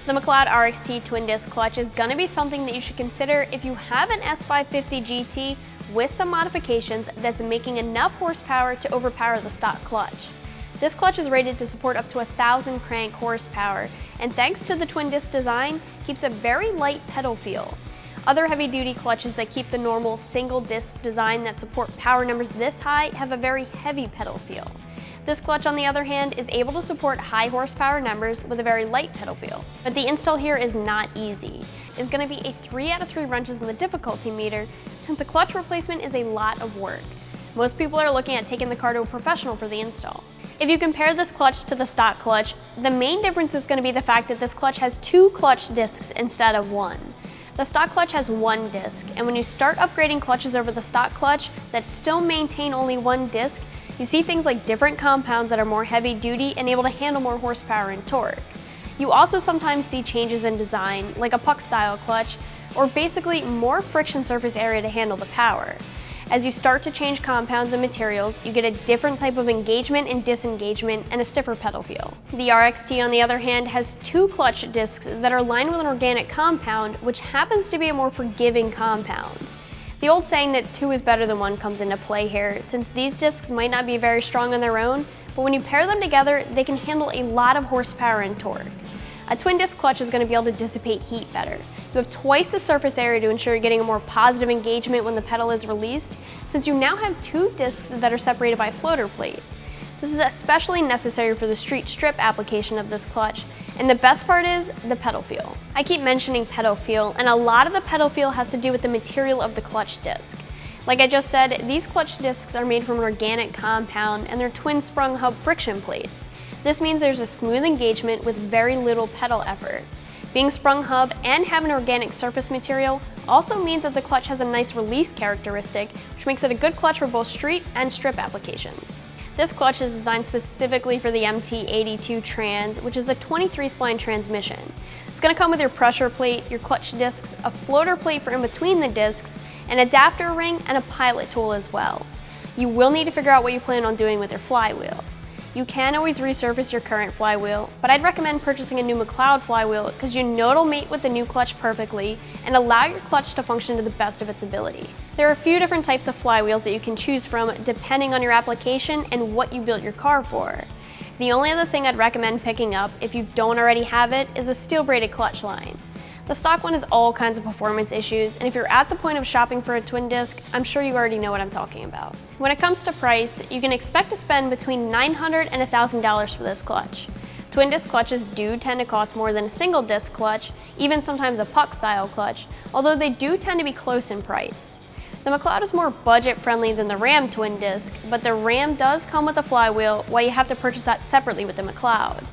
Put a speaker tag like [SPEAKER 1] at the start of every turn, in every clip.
[SPEAKER 1] The McLeod RXT Twin Disc clutch is going to be something that you should consider if you have an S550 GT with some modifications that's making enough horsepower to overpower the stock clutch. This clutch is rated to support up to 1,000 crank horsepower, and thanks to the twin disc design, keeps a very light pedal feel. Other heavy-duty clutches that keep the normal single disc design that support power numbers this high have a very heavy pedal feel. This clutch, on the other hand, is able to support high horsepower numbers with a very light pedal feel. But the install here is not easy. It's going to be a 3 out of 3 wrenches in the difficulty meter, since a clutch replacement is a lot of work. Most people are looking at taking the car to a professional for the install. If you compare this clutch to the stock clutch, the main difference is going to be the fact that this clutch has 2 clutch discs instead of 1. The stock clutch has 1 disc, and when you start upgrading clutches over the stock clutch that still maintain only 1 disc, you see things like different compounds that are more heavy duty and able to handle more horsepower and torque. You also sometimes see changes in design, like a puck style clutch, or basically more friction surface area to handle the power. As you start to change compounds and materials, you get a different type of engagement and disengagement and a stiffer pedal feel. The RXT, on the other hand, has 2 clutch discs that are lined with an organic compound, which happens to be a more forgiving compound. The old saying that 2 is better than 1 comes into play here, since these discs might not be very strong on their own, but when you pair them together, they can handle a lot of horsepower and torque. A twin disc clutch is going to be able to dissipate heat better. You have twice the surface area to ensure you're getting a more positive engagement when the pedal is released, since you now have 2 discs that are separated by a floater plate. This is especially necessary for the street strip application of this clutch, and the best part is the pedal feel. I keep mentioning pedal feel, and a lot of the pedal feel has to do with the material of the clutch disc. Like I just said, these clutch discs are made from an organic compound and they're twin sprung hub friction plates. This means there's a smooth engagement with very little pedal effort. Being sprung hub and having organic surface material also means that the clutch has a nice release characteristic, which makes it a good clutch for both street and strip applications. This clutch is designed specifically for the MT82 Trans, which is a 23-spline transmission. It's going to come with your pressure plate, your clutch discs, a floater plate for in between the discs, an adapter ring, and a pilot tool as well. You will need to figure out what you plan on doing with your flywheel. You can always resurface your current flywheel, but I'd recommend purchasing a new McLeod flywheel because you know it'll mate with the new clutch perfectly and allow your clutch to function to the best of its ability. There are a few different types of flywheels that you can choose from depending on your application and what you built your car for. The only other thing I'd recommend picking up, if you don't already have it, is a steel braided clutch line. The stock one has all kinds of performance issues, and if you're at the point of shopping for a twin disc, I'm sure you already know what I'm talking about. When it comes to price, you can expect to spend between $900 and $1,000 for this clutch. Twin disc clutches do tend to cost more than a single disc clutch, even sometimes a puck style clutch, although they do tend to be close in price. The McLeod is more budget friendly than the Ram twin disc, but the Ram does come with a flywheel, while you have to purchase that separately with the McLeod.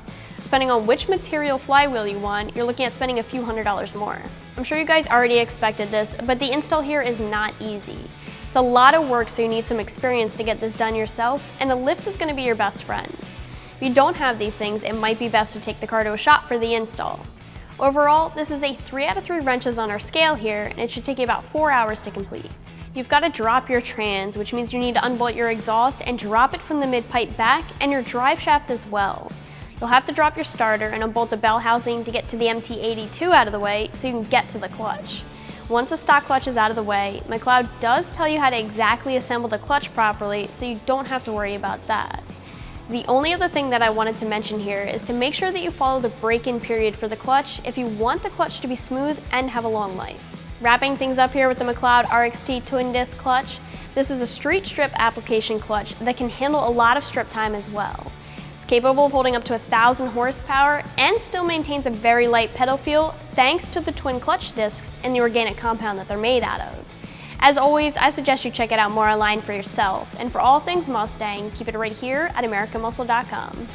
[SPEAKER 1] Depending on which material flywheel you want, you're looking at spending a few $100s more. I'm sure you guys already expected this, but the install here is not easy. It's a lot of work, so you need some experience to get this done yourself, and a lift is going to be your best friend. If you don't have these things, it might be best to take the car to a shop for the install. Overall, this is a 3 out of 3 wrenches on our scale here, and it should take you about 4 hours to complete. You've got to drop your trans, which means you need to unbolt your exhaust and drop it from the mid-pipe back and your drive shaft as well. You'll have to drop your starter and unbolt the bell housing to get to the MT82 out of the way so you can get to the clutch. Once the stock clutch is out of the way, McLeod does tell you how to exactly assemble the clutch properly, so you don't have to worry about that. The only other thing that I wanted to mention here is to make sure that you follow the break-in period for the clutch if you want the clutch to be smooth and have a long life. Wrapping things up here with the McLeod RXT Twin Disc clutch, this is a street strip application clutch that can handle a lot of strip time as well. It's capable of holding up to 1,000 horsepower and still maintains a very light pedal feel thanks to the twin clutch discs and the organic compound that they're made out of. As always, I suggest you check it out more online for yourself, and for all things Mustang, keep it right here at AmericanMuscle.com.